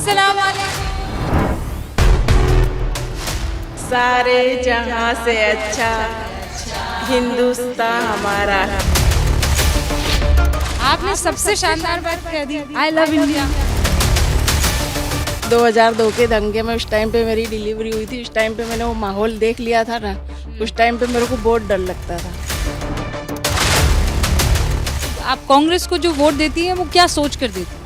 अस्सलाम वालेकुम। सारे जहां से अच्छा हिंदुस्तान हमारा। आपने सबसे शानदार बात कह दी, आई लव इंडिया। 2002 के दंगे में उस टाइम पे मेरी डिलीवरी हुई थी। उस टाइम पे मैंने वो माहौल देख लिया था ना, उस टाइम पे मेरे को बहुत डर लगता था। आप कांग्रेस को जो वोट देती है वो क्या सोच कर देती है?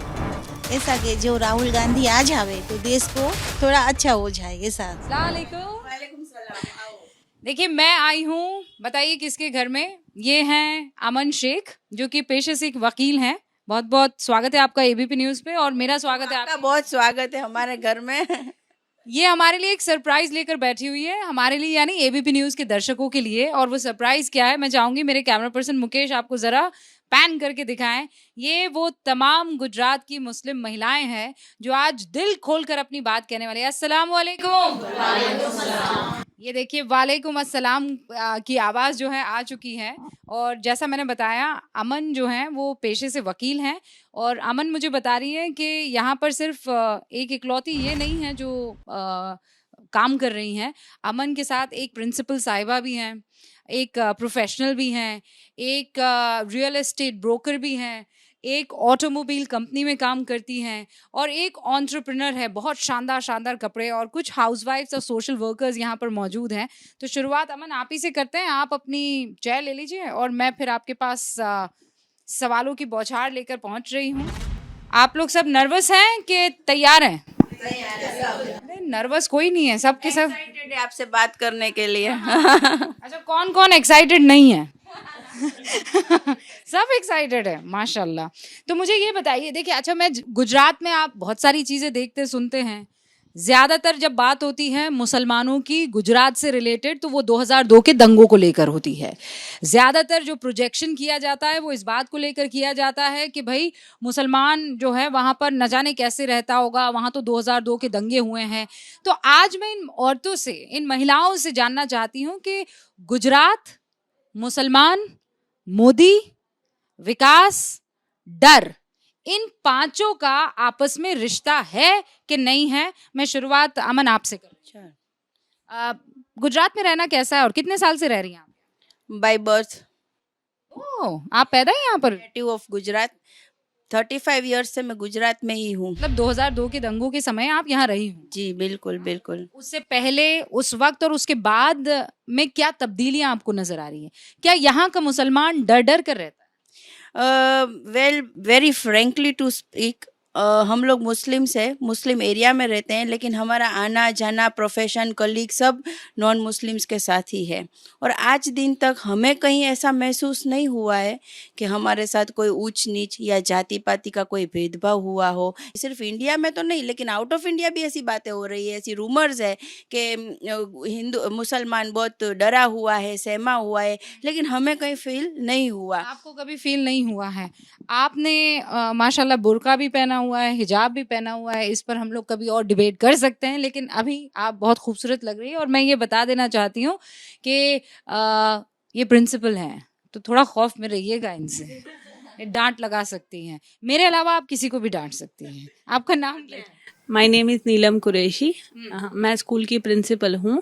ऐसा कि जो राहुल गांधी आ जावे तो देश को थोड़ा अच्छा हो जाए ऐसा। अस्सलाम वालेकुम। देखिए मैं आई हूँ, बताइए किसके घर में। ये हैं अमन शेख, जो कि पेशे से एक वकील हैं। बहुत बहुत स्वागत है आपका एबीपी न्यूज पे, और मेरा स्वागत है आपका बहुत स्वागत है हमारे घर में। ये हमारे लिए एक सरप्राइज लेकर बैठी हुई है, हमारे लिए यानी एबीपी न्यूज के दर्शकों के लिए। और वो सरप्राइज क्या है, मैं चाहूंगी मेरे कैमरा पर्सन मुकेश आपको जरा पैन करके दिखाएं। ये वो तमाम गुजरात की मुस्लिम महिलाएं हैं जो आज दिल खोलकर अपनी बात कहने वाली है। अस्सलाम वालेकुम। ये देखिए वालेकुम अस्सलाम की आवाज़ जो है आ चुकी है। और जैसा मैंने बताया, अमन जो हैं वो पेशे से वकील हैं। और अमन मुझे बता रही है कि यहाँ पर सिर्फ एक इकलौती ये नहीं है जो काम कर रही हैं। अमन के साथ एक प्रिंसिपल साहिबा भी हैं, एक प्रोफेशनल भी हैं, एक रियल एस्टेट ब्रोकर भी हैं, एक ऑटोमोबाइल कंपनी में काम करती हैं, और एक एंटरप्रेन्योर है। बहुत शानदार शानदार कपड़े और कुछ हाउसवाइफ्स और सोशल वर्कर्स यहाँ पर मौजूद हैं। तो शुरुआत अमन आप ही से करते हैं। आप अपनी चाय ले लीजिए और मैं फिर आपके पास सवालों की बौछार लेकर पहुँच रही हूँ। आप लोग सब नर्वस हैं कि तैयार हैं? नर्वस कोई नहीं है, सबके सब एक्साइटेड है आपसे बात करने के लिए। अच्छा, कौन कौन एक्साइटेड नहीं है? सब एक्साइटेड है माशाल्लाह। तो मुझे ये बताइए, देखिए अच्छा, मैं गुजरात में आप बहुत सारी चीजें देखते सुनते हैं। ज्यादातर जब बात होती है मुसलमानों की गुजरात से रिलेटेड, तो वो 2002 के दंगों को लेकर होती है। ज्यादातर जो प्रोजेक्शन किया जाता है वो इस बात को लेकर किया जाता है कि भाई मुसलमान जो है वहां पर न जाने कैसे रहता होगा, वहां तो 2002 के दंगे हुए हैं। तो आज मैं इन औरतों से, इन महिलाओं से जानना चाहती हूँ कि गुजरात, मुसलमान, मोदी, विकास, डर, इन पांचों का आपस में रिश्ता है कि नहीं है। मैं शुरुआत अमन आपसे करूं। गुजरात में रहना कैसा है और कितने साल से रह रही हैं आप? बाय बर्थ ओह, आप पैदा ही यहाँ पर? Native of Gujarat. 35 ईयर्स से मैं गुजरात में ही हूँ। मतलब 2002 के दंगों के समय आप यहाँ रही हूँ? जी बिल्कुल बिल्कुल। उससे पहले, उस वक्त और उसके बाद में क्या तब्दीलियां आपको नजर आ रही हैं? क्या यहाँ का मुसलमान डर डर कर रहता है? Well, very frankly to speak, हम लोग मुस्लिम्स है, मुस्लिम एरिया में रहते हैं, लेकिन हमारा आना जाना, प्रोफेशन, कलीग सब नॉन मुस्लिम्स के साथ ही है। और आज दिन तक हमें कहीं ऐसा महसूस नहीं हुआ है कि हमारे साथ कोई ऊंच नीच या जाति पाति का कोई भेदभाव हुआ हो। सिर्फ इंडिया में तो नहीं, लेकिन आउट ऑफ इंडिया भी ऐसी बातें हो रही है, ऐसी रूमर्स है कि हिंदू मुसलमान बहुत डरा हुआ है, सहमा हुआ है, लेकिन हमें कहीं फील नहीं हुआ। आपको कभी फील नहीं हुआ है? आपने माशाल्लाह बुर्का भी पहना हुआ है, हिजाब भी पहना हुआ है। इस पर हम लोग कभी और डिबेट कर सकते हैं, लेकिन अभी आप बहुत खूबसूरत लग रही है। और मैं ये बता देना चाहती हूँ कि ये प्रिंसिपल हैं, तो थोड़ा खौफ में रहिएगा इनसे। ये डांट लगा सकती हैं, मेरे अलावा आप किसी को भी डांट सकती हैं। आपका नाम क्या है? माय नेम इज़ नीलम कुरैशी। मैं स्कूल की प्रिंसिपल हूँ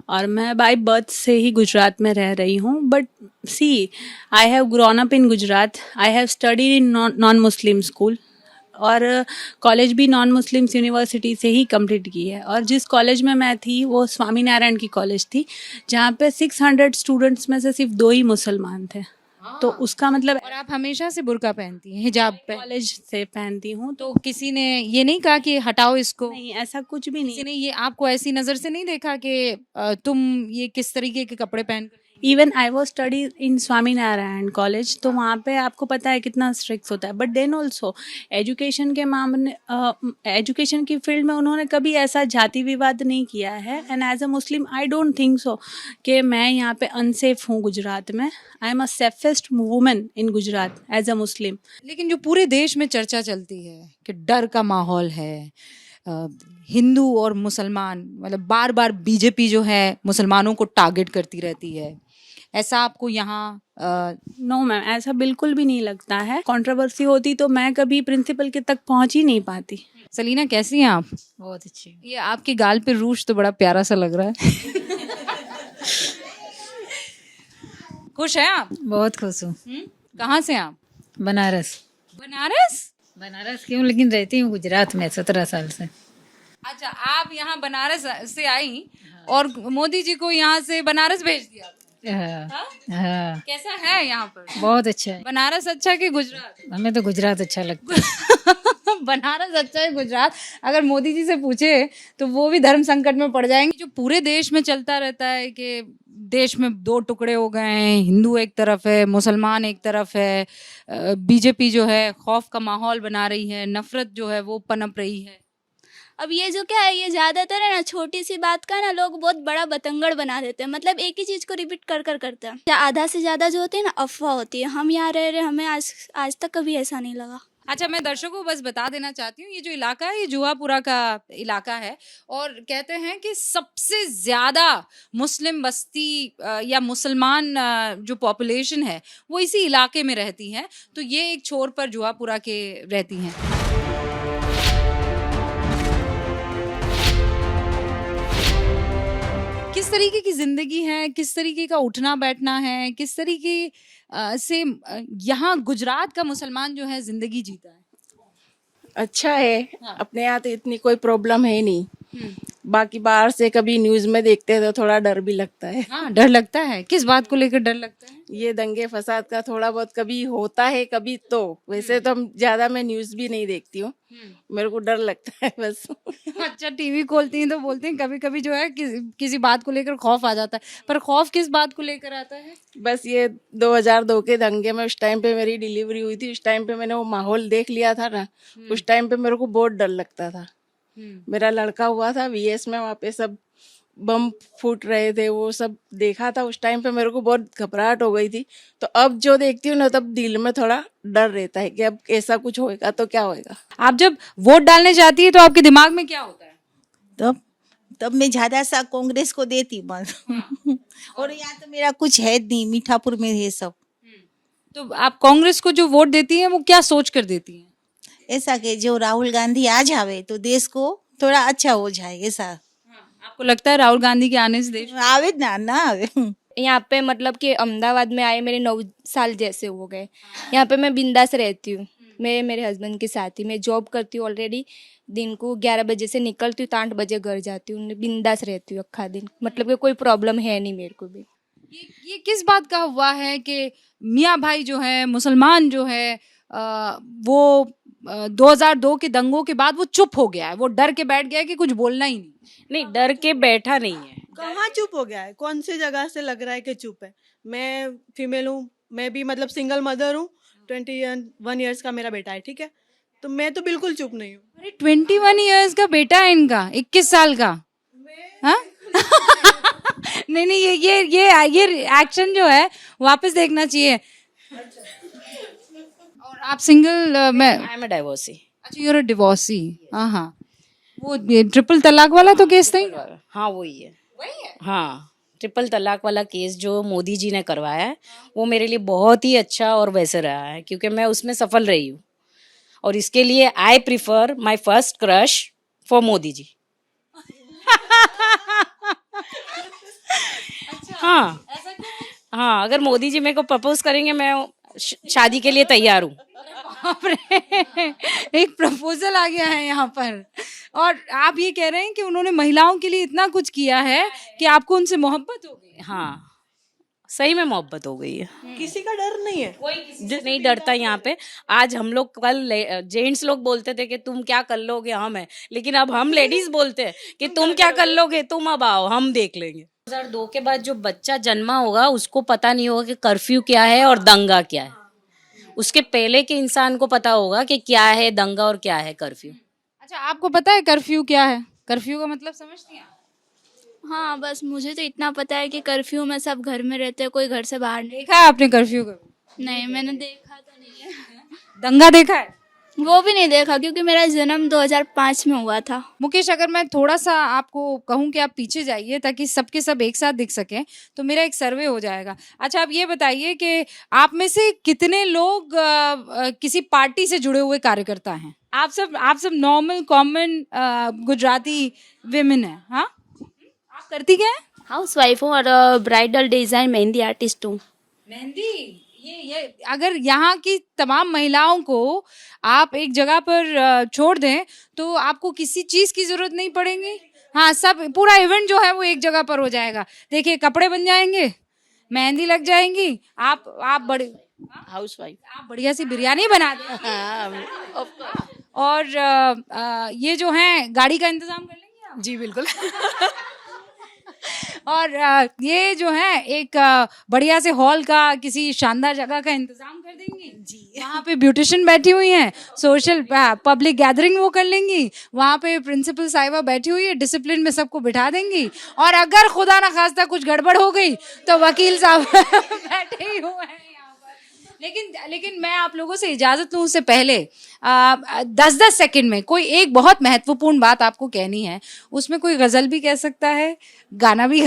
और मैं बाय बर्थ से ही गुजरात में रह रही हूँ। But see, I have grown up in Gujarat. I have studied in non Muslim school और कॉलेज भी नॉन मुस्लिम्स यूनिवर्सिटी से ही कंप्लीट की है। और जिस कॉलेज में मैं थी वो स्वामी नारायण की कॉलेज थी, जहाँ पे 600 स्टूडेंट्स में से सिर्फ 2 ही मुसलमान थे। तो उसका मतलब, और आप हमेशा से बुर्का पहनती हैं, हिजाब पे? कॉलेज से पहनती हूँ। तो किसी ने ये नहीं कहा कि हटाओ इसको? नहीं, ऐसा कुछ भी नहीं। किसी ने ये आपको ऐसी नजर से नहीं देखा कि तुम ये किस तरीके के कपड़े पहन कर? Even I was study in Swami Narayan college, तो वहाँ पे आपको पता है कितना स्ट्रिक्ट होता है। बट देन ऑल्सो एजुकेशन के मामले, एजुकेशन की फील्ड में उन्होंने कभी ऐसा जाति विवाद नहीं किया है। And as a Muslim I don't think so कि मैं यहाँ पे अनसेफ हूँ गुजरात में। I am a safest woman in Gujarat as a Muslim. लेकिन जो पूरे देश में चर्चा चलती है कि डर का माहौल है, हिंदू और मुसलमान, मतलब बार बार बीजेपी जो है मुसलमानों को टारगेट करती रहती है, ऐसा आपको यहाँ? नो मैम, ऐसा बिल्कुल भी नहीं लगता है। कंट्रोवर्सी होती तो मैं कभी प्रिंसिपल के तक पहुँच ही नहीं पाती। सलीना कैसी हैं आप? बहुत अच्छी। ये आपके गाल पे रूज तो बड़ा प्यारा सा लग रहा है। खुश हैं आप? बहुत खुश हूँ। कहाँ से आप? बनारस। बनारस? बनारस क्यों, लेकिन रहती हूँ गुजरात में 17 साल से। अच्छा, आप यहाँ बनारस से आई और मोदी जी को यहाँ से बनारस भेज दिया। हाँ, हाँ? हाँ, कैसा है यहाँ पर? बहुत अच्छा है। बनारस अच्छा कि गुजरात? हमें तो गुजरात अच्छा लगता है। बनारस अच्छा है गुजरात? अगर मोदी जी से पूछे तो वो भी धर्म संकट में पड़ जाएंगे। जो पूरे देश में चलता रहता है कि देश में दो टुकड़े हो गए हैं, हिंदू एक तरफ है, मुसलमान एक तरफ है, बीजेपी जो है खौफ का माहौल बना रही है, नफरत जो है वो पनप रही है। अब ये जो क्या है, ये ज़्यादातर है ना छोटी सी बात का ना लोग बहुत बड़ा बतंगड़ बना देते हैं। मतलब एक ही चीज़ को रिपीट कर कर करते हैं। आधा से ज़्यादा जो होती है ना अफवाह होती है। हम यहाँ रह रहे, हमें आज तक कभी ऐसा नहीं लगा। अच्छा, मैं दर्शकों को बस बता देना चाहती हूँ, ये जो इलाका है ये जुहापुरा का इलाका है और कहते हैं कि सबसे ज्यादा मुस्लिम बस्ती या मुसलमान जो पॉपुलेशन है वो इसी इलाके में रहती है। तो ये एक छोर पर जुहापुरा के रहती हैं। किस तरीके की जिंदगी है, किस तरीके का उठना बैठना है, किस तरीके से यहाँ गुजरात का मुसलमान जो है जिंदगी जीता है? अच्छा है। हाँ। अपने यहाँ तो इतनी कोई प्रॉब्लम है नहीं। बाकी बाहर से कभी न्यूज में देखते हैं तो थोड़ा डर भी लगता है। हाँ, डर लगता है। किस बात को लेकर डर लगता है? ये दंगे फसाद का थोड़ा बहुत कभी होता है, कभी तो वैसे तो हम ज्यादा मैं न्यूज भी नहीं देखती हूँ। मेरे को डर लगता है बस। अच्छा, टीवी खोलती हैं तो बोलते हैं कभी कभी जो है किसी बात को लेकर खौफ आ जाता है, पर खौफ किस बात को लेकर आता है? बस ये 2002 के दंगे में उस टाइम पे मेरी डिलीवरी हुई थी। उस टाइम पे मैंने वो माहौल देख लिया था ना, उस टाइम पे मेरे को बहुत डर लगता था। मेरा लड़का हुआ था वीएस में, वहाँ पे सब बम फूट रहे थे, वो सब देखा था। उस टाइम पे मेरे को बहुत घबराहट हो गई थी। तो अब जो देखती हूँ ना, तब दिल में थोड़ा डर रहता है कि अब ऐसा कुछ होएगा तो क्या होएगा। आप जब वोट डालने जाती है तो आपके दिमाग में क्या होता है? तब मैं ज्यादा सा कांग्रेस को देती मत। और यहाँ तो मेरा कुछ है नहीं, मीठापुर में है सब। तो आप कांग्रेस को जो वोट देती हैं वो क्या सोच कर देती हैं? ऐसा कि जो राहुल गांधी आ जावे तो देश को थोड़ा अच्छा हो जाए, ऐसा। आपको लगता है राहुल गांधी के आने से देश आवे ना आवे। यहाँ पे मतलब कि अहमदाबाद में आए मेरे 9 साल जैसे हो गए। यहाँ पे मैं बिंदास रहती हूँ। मेरे हस्बैंड के साथ ही मैं जॉब करती हूँ ऑलरेडी। दिन को 11 बजे से निकलती हूँ तो 8 बजे घर जाती हूँ। बिंदास रहती हूँ अक्खा दिन। मतलब कि कोई प्रॉब्लम है नहीं मेरे को भी। ये किस बात का हुआ है कि मियाँ भाई जो है, मुसलमान जो है, वो 2002 के दंगों के बाद वो चुप हो गया है, वो डर के बैठ गया है कि कुछ बोलना ही नहीं? नहीं, डर के बैठा नहीं है। कहाँ चुप हो गया है? कौन सी जगह से लग रहा है कि चुप है? मैं फीमेल हूँ, मैं भी मतलब सिंगल मदर हूँ। 21 ईयर्स का मेरा बेटा है, ठीक है? तो मैं तो बिल्कुल चुप नहीं हूँ। अरे 21 ईयर्स का बेटा है इनका, 21 साल का। हाँ? नहीं, ये एक्शन जो है वापस देखना चाहिए। और आप सिंगल? मैं आई एम अ डाइवोर्सी। अच्छा, यूर अ डिवोर्सी। हाँ, वो ट्रिपल तलाक वाला तो केस था ही? हाँ, वही है। हाँ, ट्रिपल तलाक वाला केस जो मोदी जी ने करवाया है वो मेरे लिए बहुत ही अच्छा और वैसे रहा है, क्योंकि मैं उसमें सफल रही हूँ। और इसके लिए I prefer my first crush for Modi ji. हाँ हाँ, अगर मोदी जी मेरे को प्रपोज करेंगे मैं शादी के लिए तैयार हूँ। बाप रे, एक प्रपोजल आ गया है यहाँ पर। और आप ये कह रहे हैं कि उन्होंने महिलाओं के लिए इतना कुछ किया है कि आपको उनसे मोहब्बत हो गई? हाँ, सही में मोहब्बत हो गई है। किसी का डर नहीं है। कोई किसी से नहीं डरता यहाँ पे। आज हम लोग, कल जेंट्स लोग बोलते थे कि तुम क्या कर लोगे, हम है, लेकिन अब हम लेडीज बोलते हैं कि तुम क्या कर लोगे, तुम अब आओ, हम देख लेंगे। 2002 के बाद जो बच्चा जन्मा होगा उसको पता नहीं होगा कि कर्फ्यू क्या है और दंगा क्या है। उसके पहले के इंसान को पता होगा कि क्या है दंगा और क्या है कर्फ्यू। अच्छा, आपको पता है कर्फ्यू क्या है? कर्फ्यू का मतलब समझती हैं आप? हाँ, बस मुझे तो इतना पता है कि कर्फ्यू में सब घर में रहते हैं, कोई घर से बाहर नहीं। देखा है आपने कर्फ्यू का? नहीं, मैंने देखा तो नहीं है। दंगा देखा है? वो भी नहीं देखा क्योंकि मेरा जन्म 2005 में हुआ था। मुकेश, अगर मैं थोड़ा सा आपको कहूं कि आप पीछे जाइए ताकि सबके सब एक साथ दिख सकें तो मेरा एक सर्वे हो जाएगा। अच्छा, आप ये बताइए कि आप में से कितने लोग किसी पार्टी से जुड़े हुए कार्यकर्ता हैं? आप सब नॉर्मल कॉमन गुजराती विमेन है। हाँ, आप करती क्या है? हाउस वाइफ हूँ और ब्राइडल डिज़ाइन मेहंदी आर्टिस्ट हूँ। मेहंदी, ये अगर यहाँ की तमाम महिलाओं को आप एक जगह पर छोड़ दें तो आपको किसी चीज की जरूरत नहीं पड़ेगी। हाँ, सब पूरा इवेंट जो है वो एक जगह पर हो जाएगा। देखिए, कपड़े बन जाएंगे, मेहंदी लग जाएंगी, आप बड़े हाउस वाइफ। आप बढ़िया सी बिरयानी बना दें और ये जो है गाड़ी का इंतजाम कर लेंगे आप? जी बिल्कुल। और ये जो है एक बढ़िया से हॉल का किसी शानदार जगह का इंतजाम कर देंगी जी। वहाँ पे ब्यूटिशियन बैठी हुई हैं, सोशल पब्लिक गैदरिंग वो कर लेंगी, वहाँ पे प्रिंसिपल साहिबा बैठी हुई है, डिसिप्लिन में सबको बिठा देंगी। और अगर खुदा ना खास्ता कुछ गड़बड़ हो गई तो वकील साहब बैठे ही हुए हैं यहाँ पर। लेकिन मैं आप लोगों से इजाजत लूं उससे पहले 10-10 सेकंड में कोई एक बहुत महत्वपूर्ण बात आपको कहनी है। उसमें कोई गजल भी कह सकता है, गाना भी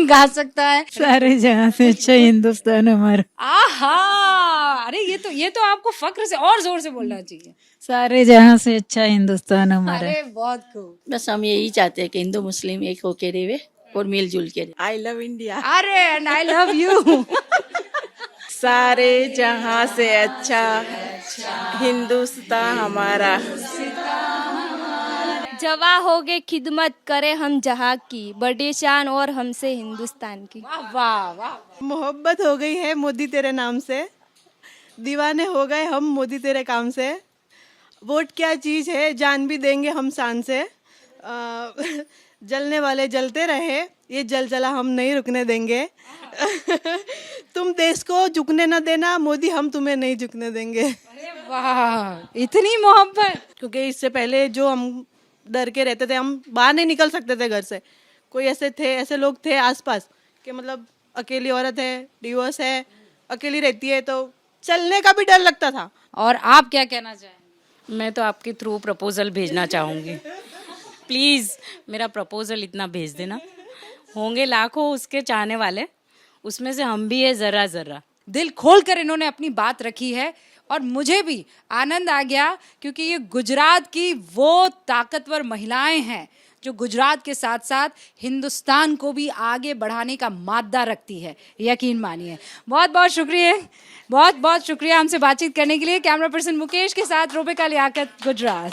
गा सकता है। सारे जहाँ से अच्छा हिंदुस्तान हमारा। आहा, अरे ये तो आपको फक्र से और जोर से बोलना चाहिए। सारे जहाँ से अच्छा हिंदुस्तान हमारा। अरे बहुत खूब। बस हम यही चाहते हैं कि हिंदू मुस्लिम एक होके रहे और मिलजुल के रहे। I love India. अरे एंड आई लव यू। सारे जहाँ से अच्छा हिंदुस्तान हमारा। जवा होगे खिदमत करे हम जहाँ की, बड़ी शान और हमसे हिंदुस्तान की। वाह वाह वाह। मोहब्बत हो गई है मोदी तेरे नाम से, दीवाने हो गए हम मोदी तेरे काम से। वोट क्या चीज़ है, जान भी देंगे हम शान से। जलने वाले जलते रहे, ये जलजला हम नहीं रुकने देंगे। तुम देश को झुकने न देना मोदी, हम तुम्हें नहीं झुकने देंगे। अरे वाह, इतनी मोहब्बत। क्योंकि इससे पहले जो हम डर के रहते थे, हम बाहर नहीं निकल सकते थे घर से। कोई ऐसे लोग थे आसपास कि मतलब अकेली औरत है, डिवोर्स है, अकेली रहती है, तो चलने का भी डर लगता था। और आप क्या कहना चाहेंगे? मैं तो आपके थ्रू प्रपोजल भेजना चाहूँगी। प्लीज़ मेरा प्रपोजल इतना भेज देना। होंगे लाखों उसके चाहने वाले, उसमें से हम भी है ज़रा ज़रा। दिल खोल कर इन्होंने अपनी बात रखी है और मुझे भी आनंद आ गया, क्योंकि ये गुजरात की वो ताकतवर महिलाएं हैं जो गुजरात के साथ साथ हिंदुस्तान को भी आगे बढ़ाने का मादा रखती है, यकीन मानिए। बहुत बहुत शुक्रिया हमसे बातचीत करने के लिए। कैमरा पर्सन मुकेश के साथ रूबिका लियाकत, गुजरात।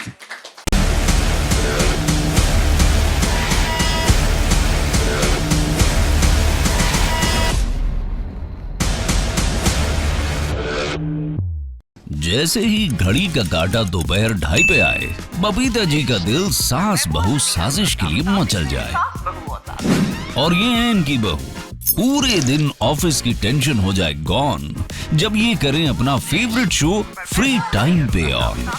जैसे ही घड़ी का काटा दोपहर 2:30 पे आए, बबीता जी का दिल सास बहू साजिश के लिए मचल जाए। और ये है इनकी बहू, पूरे दिन ऑफिस की टेंशन हो जाए गॉन जब ये करें अपना फेवरेट शो फ्री टाइम पे ऑन।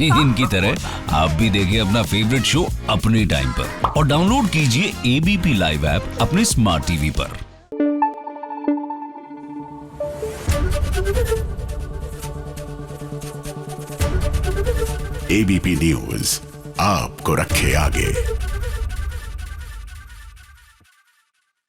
इनकी तरह आप भी देखें अपना फेवरेट शो अपने टाइम पर और डाउनलोड कीजिए ABP लाइव ऐप अपने स्मार्ट टीवी पर। ABP न्यूज आपको रखे आगे।